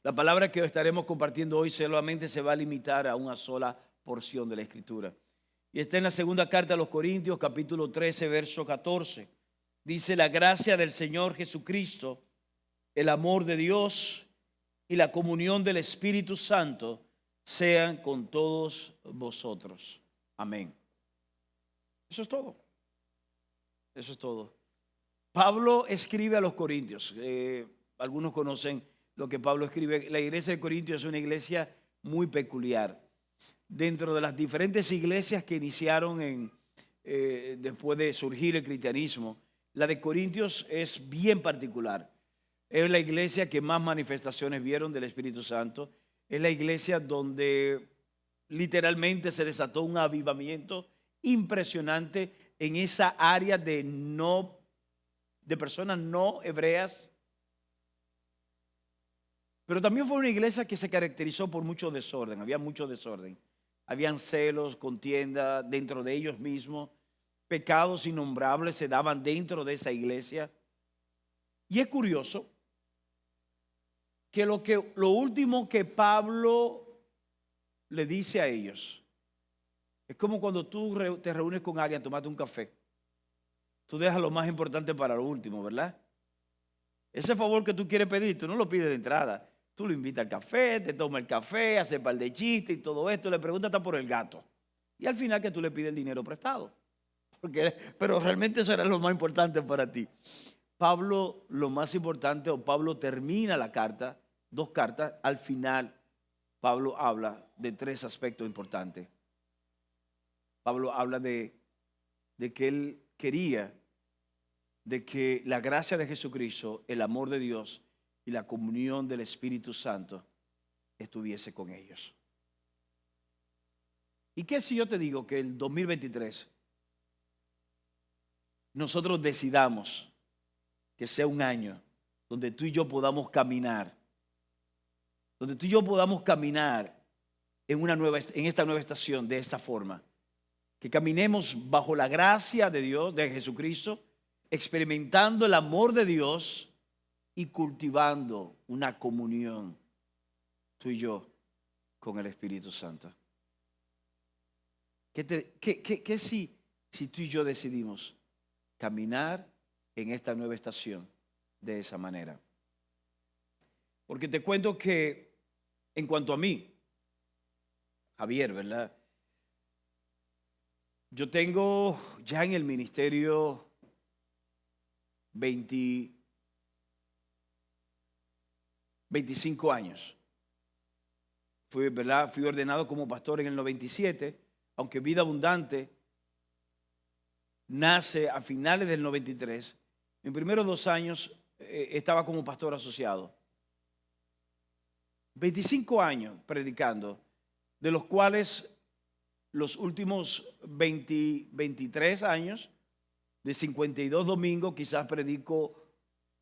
La palabra que estaremos compartiendo hoy solamente se va a limitar a una sola porción de la Escritura. Y está en la segunda carta a los Corintios, capítulo 13, verso 14. Dice: la gracia del Señor Jesucristo, el amor de Dios y la comunión del Espíritu Santo sean con todos vosotros. Amén. Eso es todo. Eso es todo. Pablo escribe a los Corintios. Algunos conocen lo que Pablo escribe. La iglesia de Corintios es una iglesia muy peculiar. Dentro de las diferentes iglesias que iniciaron después de surgir el cristianismo, la de Corintios es bien particular. Es la iglesia que más manifestaciones vieron del Espíritu Santo. Es la iglesia donde literalmente se desató un avivamiento impresionante en esa área de personas no hebreas. Pero también fue una iglesia que se caracterizó por mucho desorden. Había mucho desorden. Habían celos, contienda dentro de ellos mismos. Pecados innombrables se daban dentro de esa iglesia. Y es curioso que lo último que Pablo le dice a ellos es como cuando tú te reúnes con alguien, tomate un café. Tú dejas lo más importante para lo último, ¿verdad? Ese favor que tú quieres pedir, tú no lo pides de entrada. Tú lo invitas al café, te toma el café, hace un par de chistes y todo esto, le preguntas hasta por el gato. Y al final que tú le pides el dinero prestado. Pero realmente eso era lo más importante para ti. Pablo, lo más importante, o Pablo termina la carta, 2 cartas, al final Pablo habla de 3 aspectos importantes. Pablo habla de que él quería de que la gracia de Jesucristo, el amor de Dios y la comunión del Espíritu Santo estuviese con ellos. ¿Y qué si yo te digo que el 2023 nosotros decidamos que sea un año donde tú y yo podamos caminar, en esta nueva estación de esta forma, que caminemos bajo la gracia de Dios, de Jesucristo, experimentando el amor de Dios y cultivando una comunión tú y yo con el Espíritu Santo? ¿Qué si tú y yo decidimos caminar en esta nueva estación de esa manera? Porque te cuento que en cuanto a mí, Javier, ¿verdad? Yo tengo ya en el ministerio 25 años. Fui ordenado como pastor en el 97, aunque Vida Abundante nace a finales del 93. En primeros 2 años estaba como pastor asociado. 25 años predicando, de los cuales los últimos 23 años, de 52 domingos, quizás predico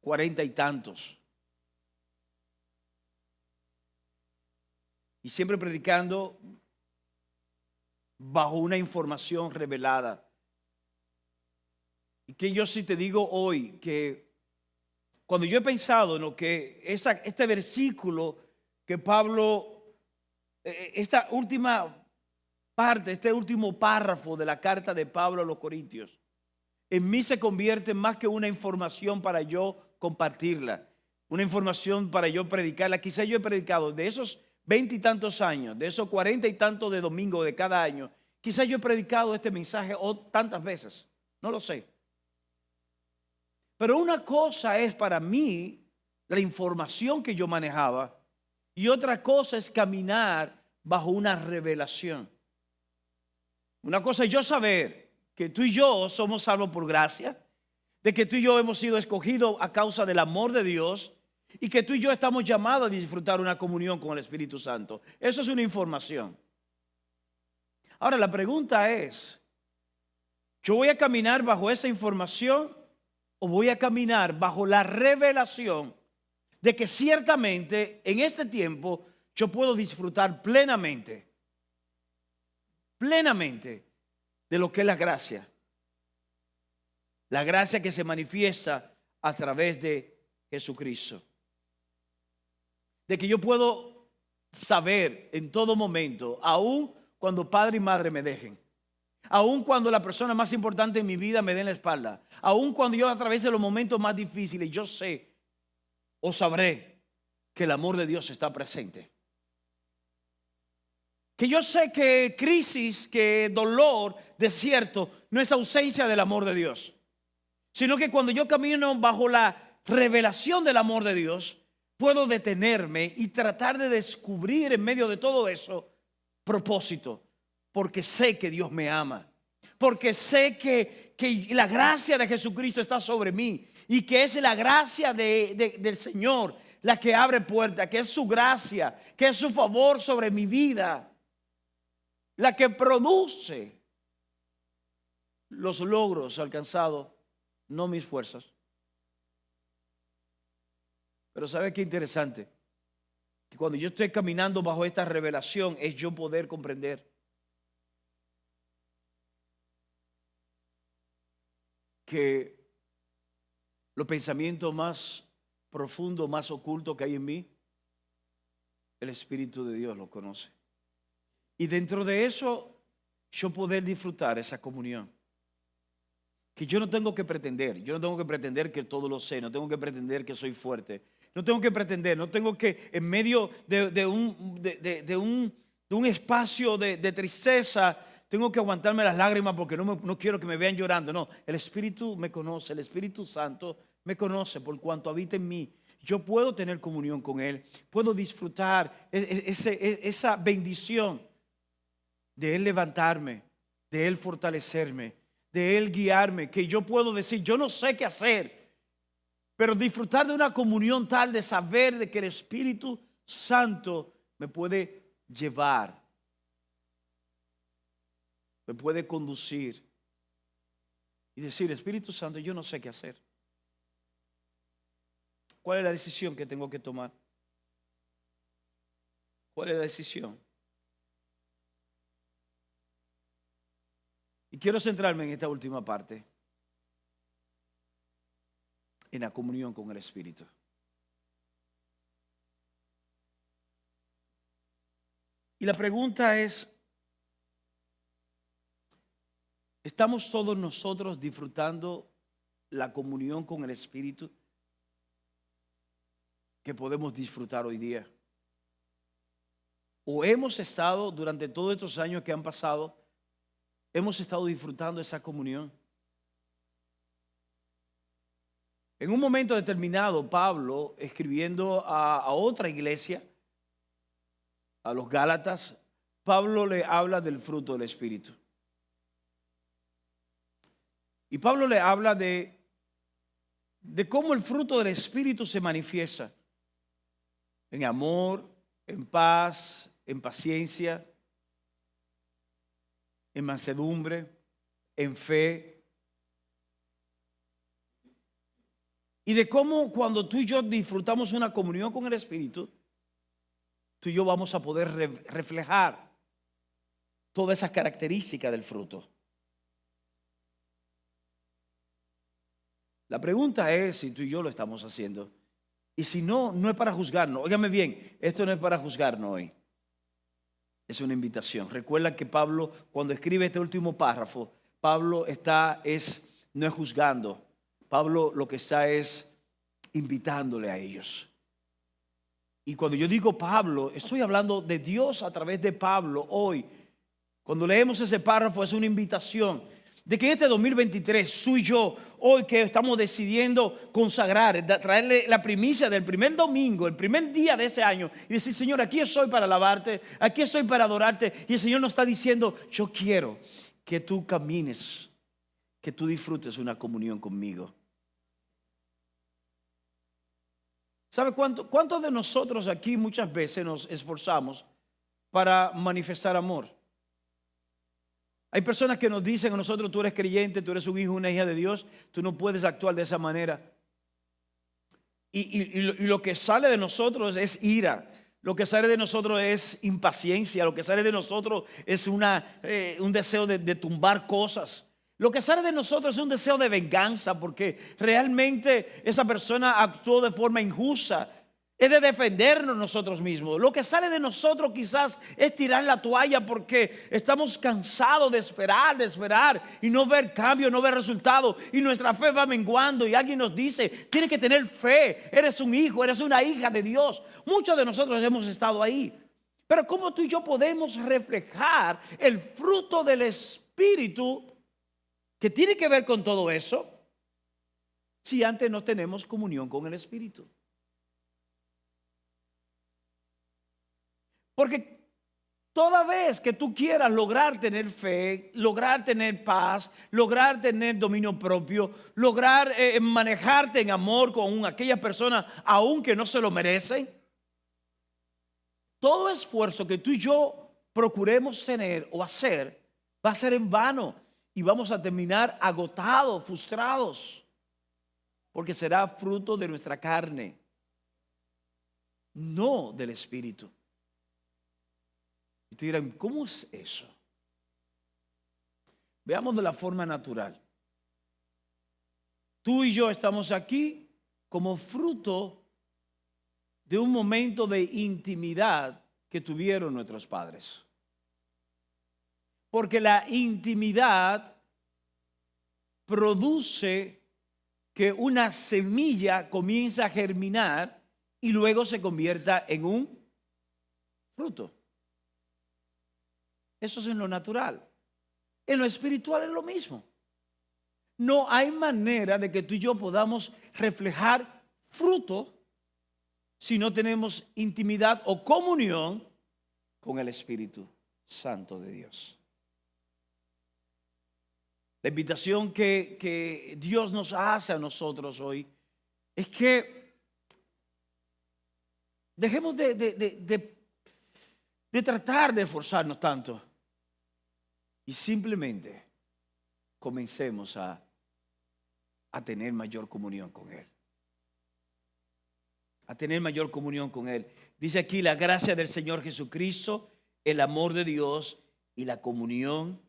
40 y tantos. Y siempre predicando bajo una información revelada. Y que yo sí te digo hoy que cuando yo he pensado en lo que este versículo que Pablo, esta última parte, este último párrafo de la carta de Pablo a los Corintios, en mí se convierte más que una información para yo compartirla, una información para yo predicarla. Quizá yo he predicado de esos 20 y tantos años, de esos 40 y tantos de domingo de cada año, quizá yo he predicado este mensaje tantas veces, no lo sé. Pero una cosa es para mí la información que yo manejaba y otra cosa es caminar bajo una revelación. Una cosa es yo saber que tú y yo somos salvos por gracia, de que tú y yo hemos sido escogidos a causa del amor de Dios y que tú y yo estamos llamados a disfrutar una comunión con el Espíritu Santo. Eso es una información. Ahora la pregunta es, ¿yo voy a caminar bajo esa información o voy a caminar bajo la revelación de que ciertamente en este tiempo yo puedo disfrutar plenamente de lo que es la gracia? La gracia que se manifiesta a través de Jesucristo. de que yo puedo saber en todo momento, aun cuando padre y madre me dejen, aun cuando la persona más importante en mi vida me den la espalda, aun cuando yo atraviese los momentos más difíciles, yo sé o sabré que el amor de Dios está presente. Que yo sé que crisis, que dolor, desierto, no es ausencia del amor de Dios, sino que cuando yo camino bajo la revelación del amor de Dios, puedo detenerme y tratar de descubrir en medio de todo eso propósito, porque sé que Dios me ama, porque sé que la gracia de Jesucristo está sobre mí y que es la gracia del Señor la que abre puertas, que es su gracia, que es su favor sobre mi vida, la que produce los logros alcanzados, no mis fuerzas. Pero ¿sabe qué interesante? Que cuando yo estoy caminando bajo esta revelación es yo poder comprender que los pensamientos más profundos, más ocultos que hay en mí, el Espíritu de Dios lo conoce. Y dentro de eso, yo poder disfrutar esa comunión. Que yo no tengo que pretender, que todo lo sé, no tengo que pretender que soy fuerte. No tengo que pretender, no tengo que en medio de un espacio de tristeza, tengo que aguantarme las lágrimas porque no quiero que me vean llorando. No, el Espíritu me conoce, el Espíritu Santo me conoce por cuanto habita en mí. Yo puedo tener comunión con Él, puedo disfrutar esa bendición de Él levantarme, de Él fortalecerme, de Él guiarme, que yo puedo decir, yo no sé qué hacer, pero disfrutar de una comunión tal de saber de que el Espíritu Santo me puede llevar, me puede conducir y decir, Espíritu Santo, yo no sé qué hacer. ¿Cuál es la decisión que tengo que tomar? ¿Cuál es la decisión? Y quiero centrarme en esta última parte, en la comunión con el Espíritu. Y la pregunta es, ¿estamos todos nosotros disfrutando la comunión con el Espíritu que podemos disfrutar hoy día? ¿O hemos estado durante todos estos años que han pasado, hemos estado disfrutando esa comunión? En un momento determinado, Pablo, escribiendo a otra iglesia, a los Gálatas, Pablo le habla del fruto del Espíritu. Y Pablo le habla de cómo el fruto del Espíritu se manifiesta en amor, en paz, en paciencia, en mansedumbre, en fe. Y de cómo cuando tú y yo disfrutamos una comunión con el Espíritu, tú y yo vamos a poder reflejar todas esas características del fruto. La pregunta es si tú y yo lo estamos haciendo. Y si no, no es para juzgarnos. Óigame bien, esto no es para juzgarnos hoy. Es una invitación. Recuerda que Pablo, cuando escribe este último párrafo, Pablo no es juzgando. Pablo lo que está es invitándole a ellos. Y cuando yo digo Pablo, estoy hablando de Dios a través de Pablo hoy. Cuando leemos ese párrafo es una invitación de que en este 2023, tú y yo, hoy que estamos decidiendo consagrar, traerle la primicia del primer domingo, el primer día de ese año, y decir, Señor, aquí estoy para alabarte, aquí estoy para adorarte. Y el Señor nos está diciendo, yo quiero que tú camines, que tú disfrutes una comunión conmigo. ¿Sabe cuántos de nosotros aquí muchas veces nos esforzamos para manifestar amor? Hay personas que nos dicen a nosotros, tú eres creyente, tú eres un hijo, una hija de Dios, tú no puedes actuar de esa manera. Y lo que sale de nosotros es ira, lo que sale de nosotros es impaciencia, lo que sale de nosotros es un deseo de tumbar cosas. Lo que sale de nosotros es un deseo de venganza porque realmente esa persona actuó de forma injusta. es de defendernos nosotros mismos. Lo que sale de nosotros quizás es tirar la toalla porque estamos cansados de esperar y no ver cambio, no ver resultado. Y nuestra fe va menguando y alguien nos dice, tienes que tener fe, eres un hijo, eres una hija de Dios. Muchos de nosotros hemos estado ahí. Pero ¿cómo tú y yo podemos reflejar el fruto del Espíritu que tiene que ver con todo eso si antes no tenemos comunión con el Espíritu? Porque toda vez que tú quieras lograr tener fe, lograr tener paz, lograr tener dominio propio, lograr manejarte en amor con aquellas personas aunque no se lo merecen, todo esfuerzo que tú y yo procuremos tener o hacer va a ser en vano y vamos a terminar agotados, frustrados, porque será fruto de nuestra carne, no del Espíritu. Y te dirán, ¿cómo es eso? Veamos de la forma natural. Tú y yo estamos aquí como fruto de un momento de intimidad que tuvieron nuestros padres. Porque la intimidad produce que una semilla comience a germinar y luego se convierta en un fruto. Eso es en lo natural. En lo espiritual es lo mismo. No hay manera de que tú y yo podamos reflejar fruto si no tenemos intimidad o comunión con el Espíritu Santo de Dios. La invitación que Dios nos hace a nosotros hoy es que dejemos de tratar de esforzarnos tanto y simplemente comencemos a tener mayor comunión con Él. A tener mayor comunión con Él. Dice aquí la gracia del Señor Jesucristo, el amor de Dios y la comunión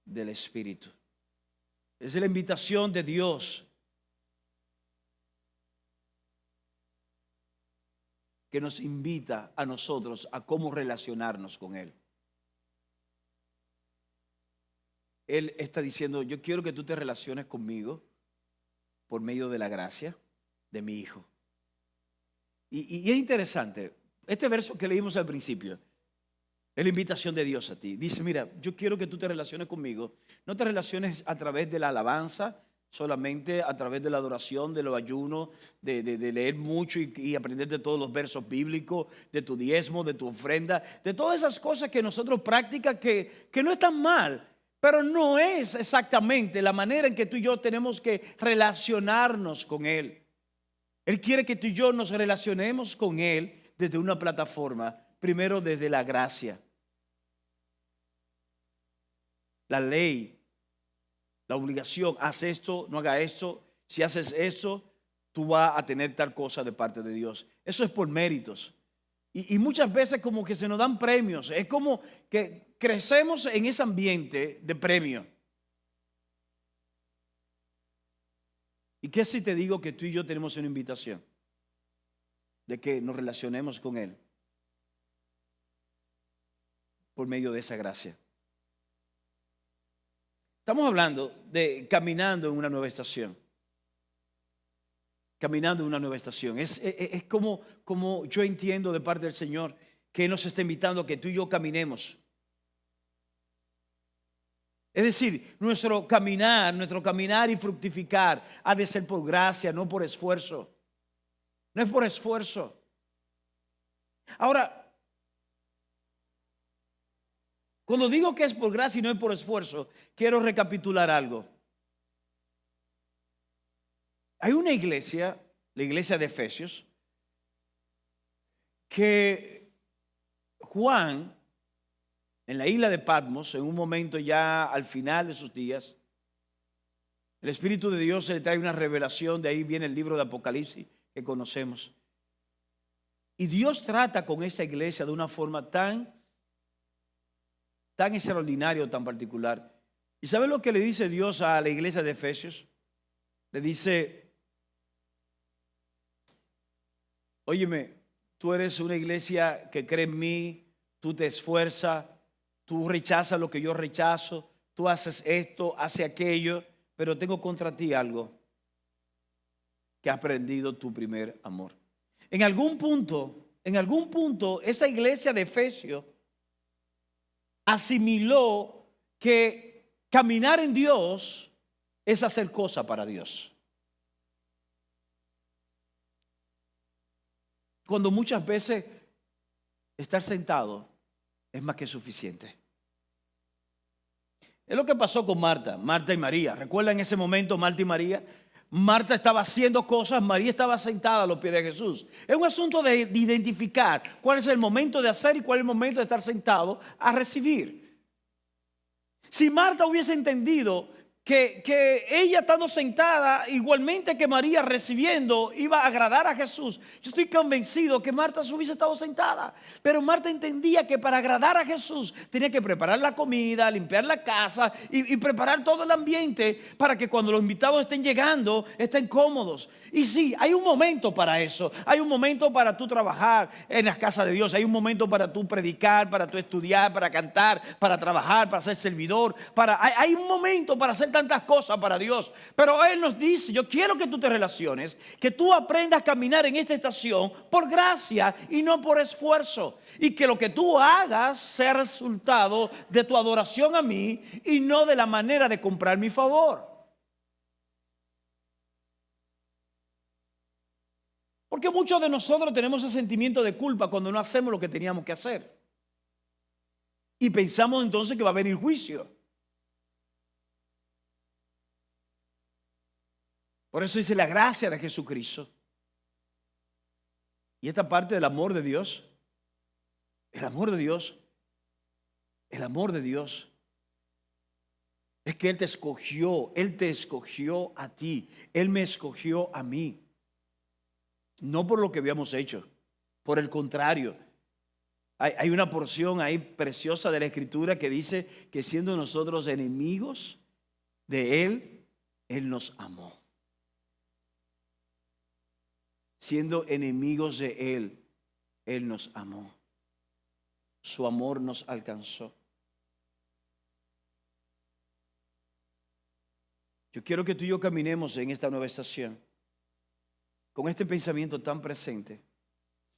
del Espíritu. Es la invitación de Dios que nos invita a nosotros a cómo relacionarnos con Él. Él está diciendo, yo quiero que tú te relaciones conmigo por medio de la gracia de mi Hijo. Y es interesante, este verso que leímos al principio, es la invitación de Dios a ti. Dice, mira, yo quiero que tú te relaciones conmigo. No te relaciones a través de la alabanza, solamente a través de la adoración, de los ayunos, de leer mucho y aprender de todos los versos bíblicos, de tu diezmo, de tu ofrenda, de todas esas cosas que nosotros practicamos que no están mal, pero no es exactamente la manera en que tú y yo tenemos que relacionarnos con Él. Él quiere que tú y yo nos relacionemos con Él desde una plataforma, primero desde la gracia. La ley, la obligación, haz esto, no haga esto. Si haces eso, tú vas a tener tal cosa de parte de Dios. Eso es por méritos. Y muchas veces como que se nos dan premios. Es como que crecemos en ese ambiente de premio. ¿Y qué si te digo que tú y yo tenemos una invitación de que nos relacionemos con Él por medio de esa gracia? Estamos hablando de caminando en una nueva estación. Caminando en una nueva estación. Es como yo entiendo de parte del Señor que Él nos está invitando a que tú y yo caminemos. Es decir, nuestro caminar y fructificar ha de ser por gracia, no por esfuerzo. No es por esfuerzo. Ahora, cuando digo que es por gracia y no es por esfuerzo, quiero recapitular algo. Hay una iglesia, la iglesia de Efesios, que Juan, en la isla de Patmos, en un momento ya al final de sus días, el Espíritu de Dios se le trae una revelación, de ahí viene el libro de Apocalipsis que conocemos. Y Dios trata con esa iglesia de una forma tan extraordinaria, tan particular. ¿Y sabe lo que le dice Dios a la iglesia de Óyeme, tú eres una iglesia que cree en mí, tú te esfuerzas, tú rechazas lo que yo rechazo, tú haces esto, haces aquello, pero tengo contra ti algo, que has perdido tu primer amor. En algún punto, esa iglesia de Efesios asimiló que caminar en Dios es hacer cosas para Dios. Cuando muchas veces estar sentado es más que suficiente. Es lo que pasó con Marta y María. ¿Recuerdan ese momento, Marta y María? Marta estaba haciendo cosas, María estaba sentada a los pies de Jesús. Es un asunto de identificar cuál es el momento de hacer y cuál es el momento de estar sentado a recibir. Si Marta hubiese entendido que ella estando sentada, igualmente que María recibiendo, iba a agradar a Jesús, yo estoy convencido que Marta se hubiese estado sentada. Pero Marta entendía que para agradar a Jesús tenía que preparar la comida, limpiar la casa y preparar todo el ambiente para que cuando los invitados estén llegando estén cómodos. Y sí, hay un momento para eso. Hay un momento para tú trabajar en las casas de Dios. Hay un momento para tú predicar, para tú estudiar, para cantar, para trabajar, para ser servidor. Hay un momento para hacer tantas cosas para Dios. Pero Él nos dice, yo quiero que tú te relaciones, que tú aprendas a caminar en esta estación por gracia y no por esfuerzo. Y que lo que tú hagas sea resultado de tu adoración a mí y no de la manera de comprar mi favor. Porque muchos de nosotros tenemos ese sentimiento de culpa cuando no hacemos lo que teníamos que hacer. Y pensamos entonces que va a venir juicio. Por eso dice la gracia de Jesucristo. Y esta parte del amor de Dios, el amor de Dios es que Él te escogió a ti, Él me escogió a mí. No por lo que habíamos hecho, por el contrario. Hay una porción ahí preciosa de la Escritura que dice que siendo nosotros enemigos de Él, Él nos amó. Siendo enemigos de Él, Él nos amó. Su amor nos alcanzó. Yo quiero que tú y yo caminemos en esta nueva estación con este pensamiento tan presente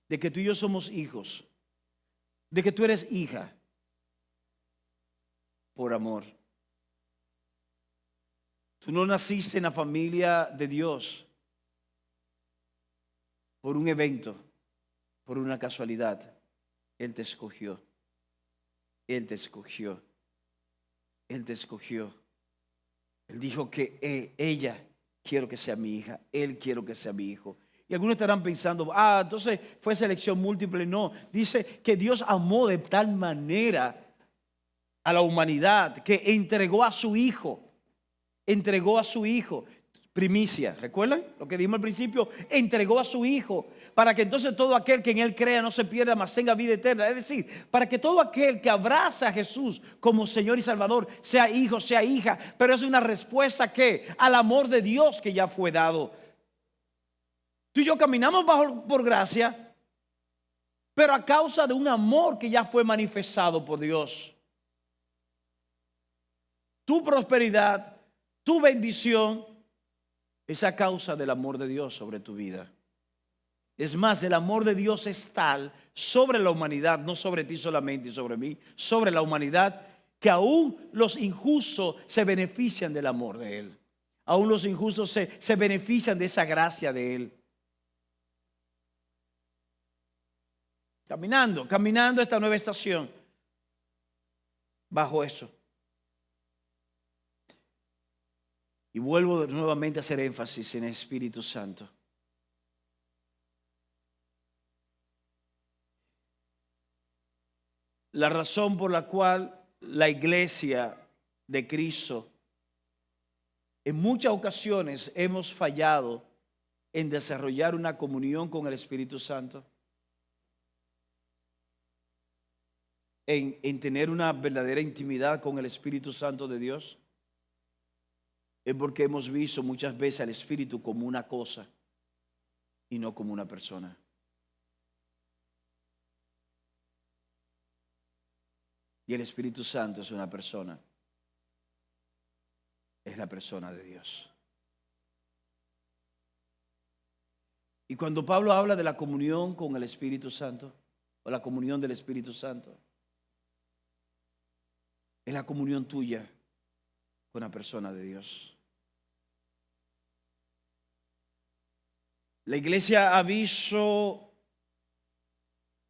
de que tú y yo somos hijos, de que tú eres hija por amor. Tú no naciste en la familia de Dios por un evento, por una casualidad. Él te escogió. Él te escogió. Él te escogió. Él dijo que ella quiero que sea mi hija, él quiero que sea mi hijo. Y algunos estarán pensando, entonces fue selección múltiple. No, dice que Dios amó de tal manera a la humanidad que entregó a su hijo. Entregó a su hijo. Primicia, ¿recuerdan lo que dijimos al principio? Entregó a su hijo para que entonces todo aquel que en él crea no se pierda, mas tenga vida eterna. Es decir, para que todo aquel que abraza a Jesús como Señor y Salvador sea hijo, sea hija. Pero es una respuesta que al amor de Dios que ya fue dado. Tú y yo caminamos por gracia, pero a causa de un amor que ya fue manifestado por Dios. Tu prosperidad, tu bendición es a causa del amor de Dios sobre tu vida. Es más, el amor de Dios es tal sobre la humanidad, no sobre ti solamente y sobre mí, sobre la humanidad, que aún los injustos se benefician del amor de Él. Aún los injustos se benefician de esa gracia de Él. Caminando esta nueva estación bajo eso. Y vuelvo nuevamente a hacer énfasis en el Espíritu Santo. La razón por la cual la iglesia de Cristo en muchas ocasiones hemos fallado en desarrollar una comunión con el Espíritu Santo, en tener una verdadera intimidad con el Espíritu Santo de Dios, es porque hemos visto muchas veces al Espíritu como una cosa y no como una persona. Y el Espíritu Santo es una persona. Es la persona de Dios. Y cuando Pablo habla de la comunión con el Espíritu Santo, o la comunión del Espíritu Santo, es la comunión tuya con la persona de Dios. La iglesia ha visto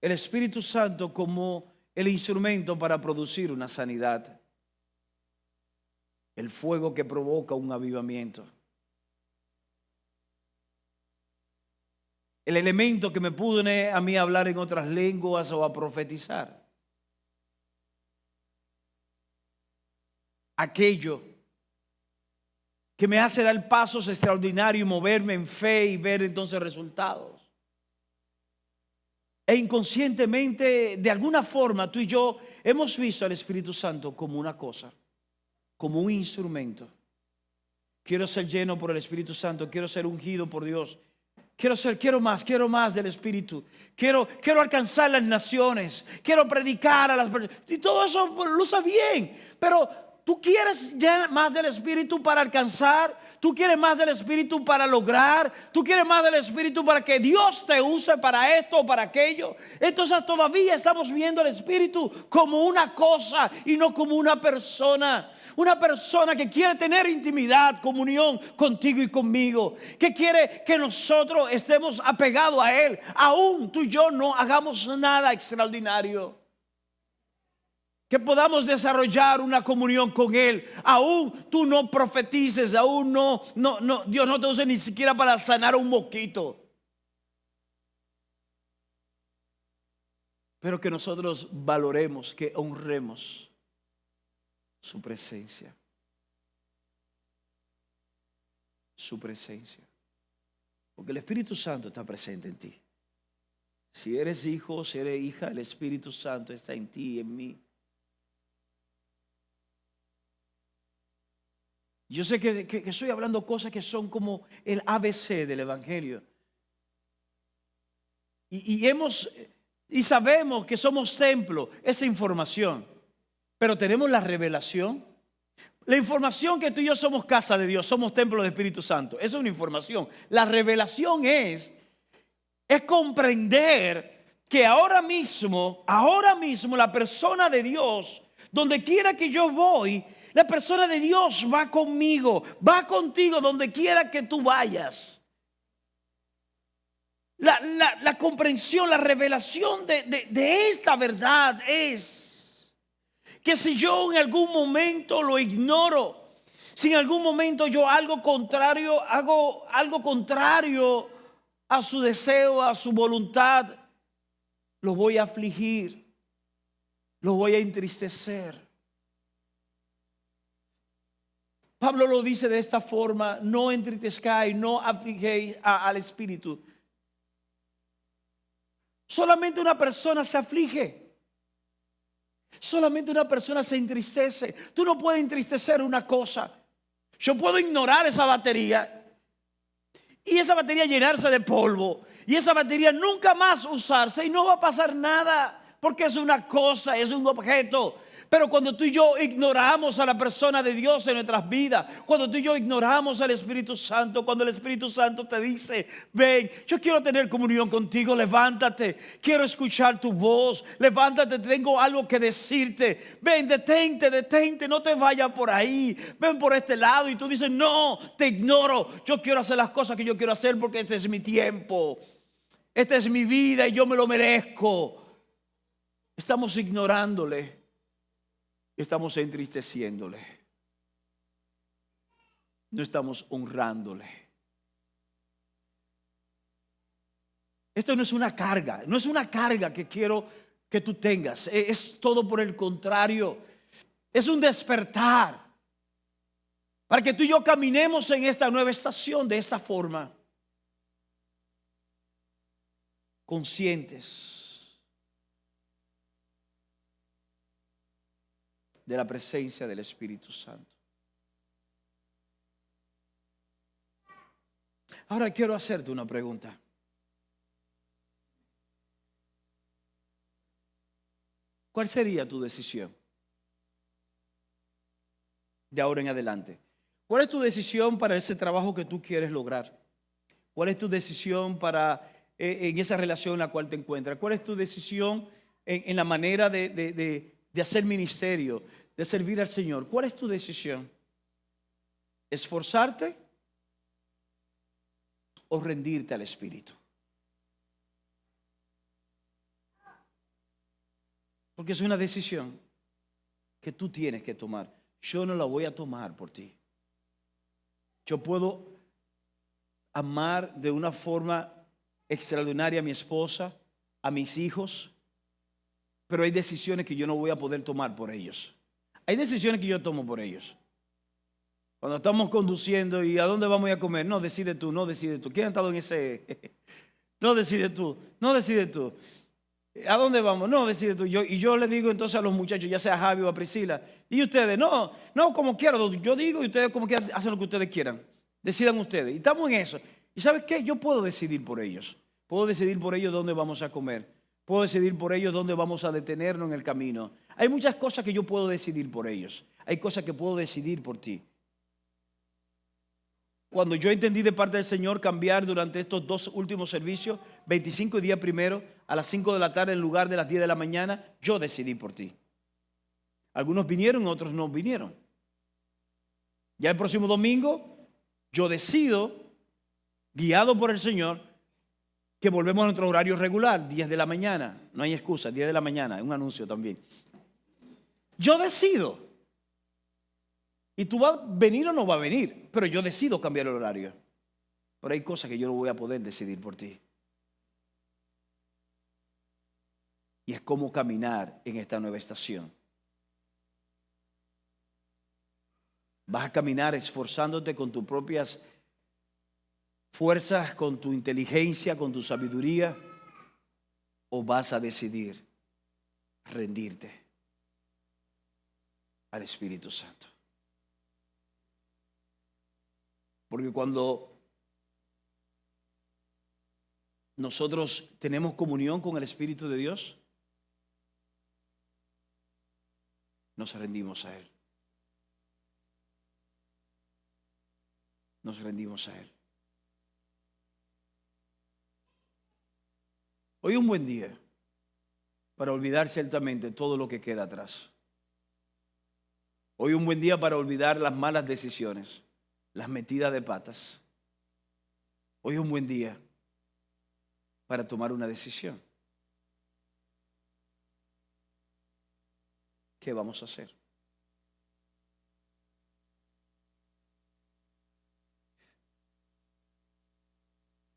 el Espíritu Santo como el instrumento para producir una sanidad, el fuego que provoca un avivamiento, el elemento que me pone a mí a hablar en otras lenguas o a profetizar, aquello que me hace dar pasos extraordinarios y moverme en fe y ver entonces resultados. E inconscientemente, de alguna forma, tú y yo hemos visto al Espíritu Santo como una cosa, como un instrumento. Quiero ser lleno por el Espíritu Santo, quiero ser ungido por Dios. Quiero más del Espíritu. Quiero alcanzar las naciones. Quiero predicar a las personas. Y todo eso lo usa bien. Pero tú quieres ya más del Espíritu para alcanzar. Tú quieres más del Espíritu para lograr. Tú quieres más del Espíritu para que Dios te use para esto o para aquello. Entonces todavía estamos viendo al Espíritu como una cosa y no como una persona. Una persona que quiere tener intimidad, comunión contigo y conmigo. Que quiere que nosotros estemos apegados a Él. Aún tú y yo no hagamos nada extraordinario. Que podamos desarrollar una comunión con Él. Aún tú no profetices, aún no, Dios no te use ni siquiera para sanar un moquito. Pero que nosotros valoremos, que honremos su presencia. Su presencia. Porque el Espíritu Santo está presente en ti. Si eres hijo, si eres hija, el Espíritu Santo está en ti y en mí. Yo sé que estoy hablando cosas que son como el ABC del Evangelio. Y sabemos que somos templo, esa información. Pero tenemos la revelación. La información que tú y yo somos casa de Dios, somos templo del Espíritu Santo. Esa es una información. La revelación es comprender que ahora mismo la persona de Dios, donde quiera que yo voy, la persona de Dios va conmigo, va contigo donde quiera que tú vayas. La comprensión, la revelación de esta verdad es que si yo en algún momento lo ignoro, si en algún momento yo hago algo contrario a su deseo, a su voluntad, lo voy a afligir, lo voy a entristecer. Pablo lo dice de esta forma: no entristezcáis, no afligéis al Espíritu. Solamente una persona se aflige. Solamente una persona se entristece. Tú no puedes entristecer una cosa. Yo puedo ignorar esa batería y esa batería llenarse de polvo y esa batería nunca más usarse y no va a pasar nada, porque es una cosa, es un objeto. Pero cuando tú y yo ignoramos a la persona de Dios en nuestras vidas, cuando tú y yo ignoramos al Espíritu Santo, cuando el Espíritu Santo te dice: ven, yo quiero tener comunión contigo, levántate, quiero escuchar tu voz, levántate, tengo algo que decirte, ven, detente, no te vayas por ahí, ven por este lado. Y tú dices: no, te ignoro, yo quiero hacer las cosas que yo quiero hacer porque este es mi tiempo, esta es mi vida y yo me lo merezco. Estamos ignorándole. Estamos entristeciéndole. No estamos honrándole. Esto no es una carga. No es una carga que quiero que tú tengas. Es todo por el contrario. Es un despertar. Para que tú y yo caminemos en esta nueva estación de esta forma. Conscientes de la presencia del Espíritu Santo. Ahora quiero hacerte una pregunta. ¿Cuál sería tu decisión? de ahora en adelante? ¿Cuál es tu decisión para ese trabajo que tú quieres lograr? ¿Cuál es tu decisión para en esa relación en la cual te encuentras? ¿Cuál es tu decisión en la manera de hacer ministerio, de servir al Señor? ¿Cuál es tu decisión? ¿Esforzarte o rendirte al Espíritu? Porque es una decisión que tú tienes que tomar. Yo no la voy a tomar por ti. Yo puedo amar de una forma extraordinaria a mi esposa, a mis hijos, pero hay decisiones que yo no voy a poder tomar por ellos. Hay decisiones que yo tomo por ellos. Cuando estamos conduciendo y ¿a dónde vamos a comer? No, decide tú, no decide tú. ¿Quién ha estado en ese? No, decide tú, no decide tú. ¿A dónde vamos? No, decide tú. Y yo le digo entonces a los muchachos, ya sea a Javi o a Priscila, y ustedes, no, como quieran. Yo digo y ustedes como quieran, hacen lo que ustedes quieran. Decidan ustedes. Y estamos en eso. ¿Y sabes qué? Yo puedo decidir por ellos. Puedo decidir por ellos dónde vamos a comer. Puedo decidir por ellos dónde vamos a detenernos en el camino. Hay muchas cosas que yo puedo decidir por ellos. Hay cosas que puedo decidir por ti. Cuando yo entendí de parte del Señor cambiar durante estos 2 últimos servicios, 25 y día primero, a las 5 de la tarde en lugar de las 10 de la mañana, yo decidí por ti. Algunos vinieron, otros no vinieron. Ya el próximo domingo, yo decido, guiado por el Señor, que volvemos a nuestro horario regular, 10 de la mañana. No hay excusa, 10 de la mañana, es un anuncio también. Yo decido. Y tú vas a venir o no vas a venir, pero yo decido cambiar el horario. Pero hay cosas que yo no voy a poder decidir por ti. Y es como caminar en esta nueva estación. Vas a caminar esforzándote con tus propias fuerzas, con tu inteligencia, con tu sabiduría, o vas a decidir rendirte al Espíritu Santo. Porque cuando nosotros tenemos comunión con el Espíritu de Dios, nos rendimos a Él. Nos rendimos a Él. Hoy es un buen día para olvidar ciertamente todo lo que queda atrás. Hoy es un buen día para olvidar las malas decisiones, las metidas de patas. Hoy es un buen día para tomar una decisión. ¿Qué vamos a hacer?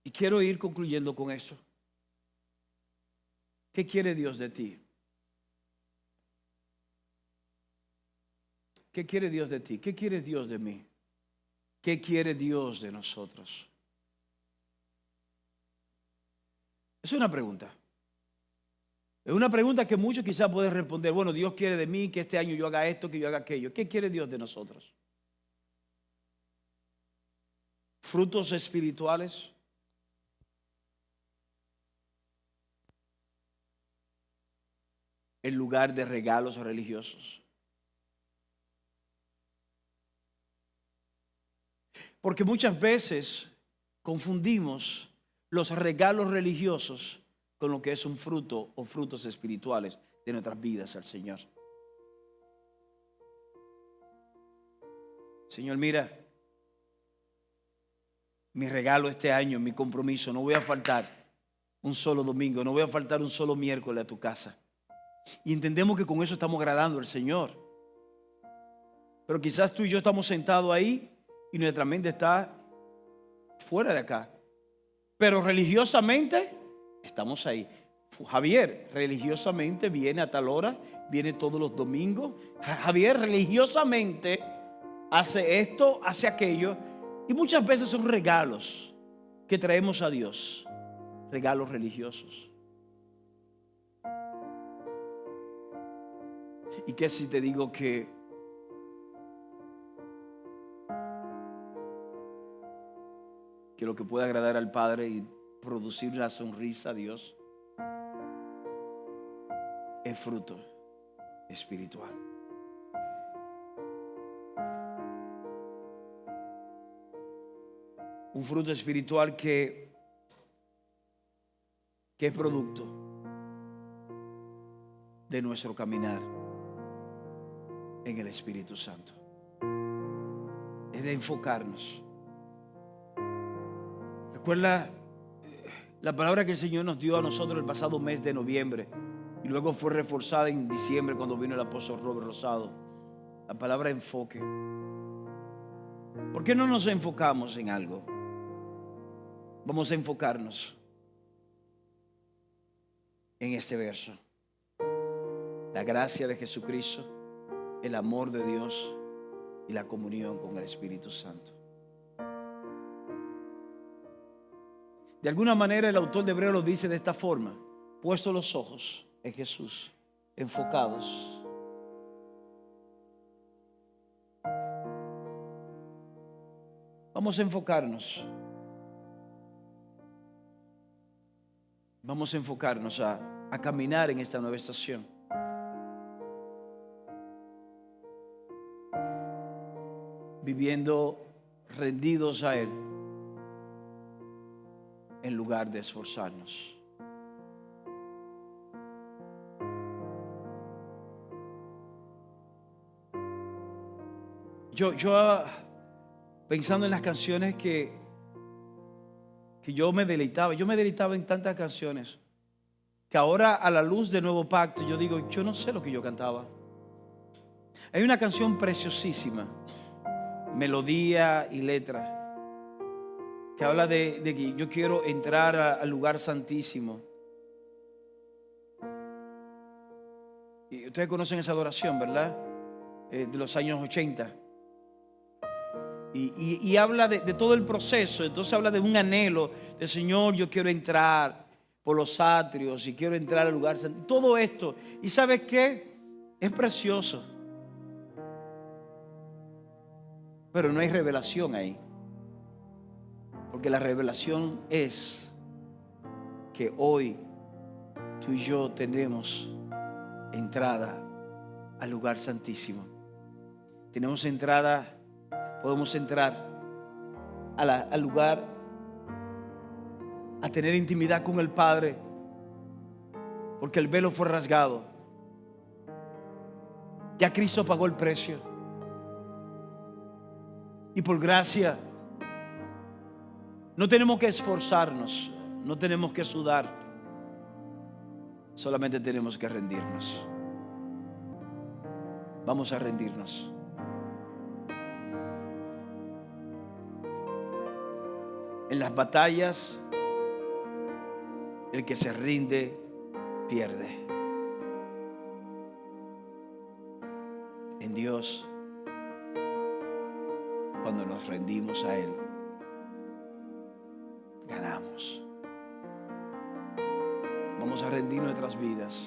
Y quiero ir concluyendo con eso. ¿Qué quiere Dios de ti? ¿Qué quiere Dios de ti? ¿Qué quiere Dios de mí? ¿Qué quiere Dios de nosotros? Es una pregunta. Es una pregunta que muchos quizás pueden responder. Bueno, Dios quiere de mí que este año yo haga esto, que yo haga aquello. ¿Qué quiere Dios de nosotros? ¿Frutos espirituales? En lugar de regalos religiosos. Porque muchas veces confundimos los regalos religiosos con lo que es un fruto o frutos espirituales de nuestras vidas al Señor. Señor, mira, mi regalo este año, mi compromiso, no voy a faltar un solo domingo, no voy a faltar un solo miércoles a tu casa. Y entendemos que con eso estamos agradando al Señor. Pero quizás tú y yo estamos sentados ahí y nuestra mente está fuera de acá. Pero religiosamente estamos ahí. Javier religiosamente viene a tal hora, viene todos los domingos. Javier religiosamente hace esto, hace aquello. Y muchas veces son regalos que traemos a Dios. Regalos religiosos. ¿Y qué si te digo que lo que puede agradar al Padre y producir una sonrisa a Dios es fruto espiritual? un fruto espiritual que es producto de nuestro caminar en el Espíritu Santo. Es de enfocarnos. Recuerda la palabra que el Señor nos dio a nosotros el pasado mes de noviembre y luego fue reforzada en diciembre cuando vino el apóstol Robert Rosado. La palabra enfoque. ¿Por qué no nos enfocamos en algo? Vamos a enfocarnos en este verso. La gracia de Jesucristo, el amor de Dios y la comunión con el Espíritu Santo. De alguna manera el autor de Hebreos lo dice de esta forma: puesto los ojos en Jesús, enfocados. Vamos a enfocarnos. Vamos a enfocarnos a caminar en esta nueva estación. Viviendo rendidos a Él en lugar de esforzarnos. Yo pensando en las canciones que yo me deleitaba en tantas canciones que ahora a la luz del nuevo pacto yo digo, yo no sé lo que yo cantaba. Hay una canción preciosísima, melodía y letra, que habla de que yo quiero entrar al lugar santísimo. Y ustedes conocen esa adoración, ¿verdad? De los años 80. Y habla de todo el proceso. Entonces habla de un anhelo de Señor, yo quiero entrar por los atrios y quiero entrar al lugar santo. Todo esto. ¿Y sabes qué? Es precioso. Pero no hay revelación ahí. Porque la revelación es que hoy tú y yo tenemos entrada al lugar santísimo. Tenemos entrada, podemos entrar al lugar, a tener intimidad con el Padre, porque el velo fue rasgado. Ya Cristo pagó el precio. Y por gracia no tenemos que esforzarnos, no tenemos que sudar, solamente tenemos que rendirnos. Vamos a rendirnos. En las batallas, el que se rinde, pierde. En Dios, cuando nos rendimos a Él, ganamos. Vamos a rendir nuestras vidas.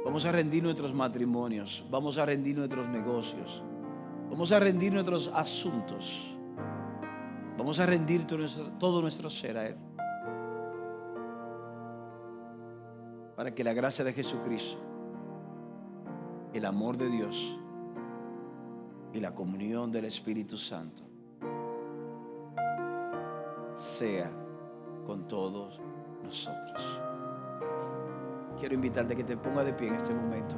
Vamos a rendir nuestros matrimonios. Vamos a rendir nuestros negocios. Vamos a rendir nuestros asuntos. Vamos a rendir todo nuestro ser a Él. Para que la gracia de Jesucristo, el amor de Dios y la comunión del Espíritu Santo sea con todos nosotros. Quiero invitarte a que te pongas de pie en este momento.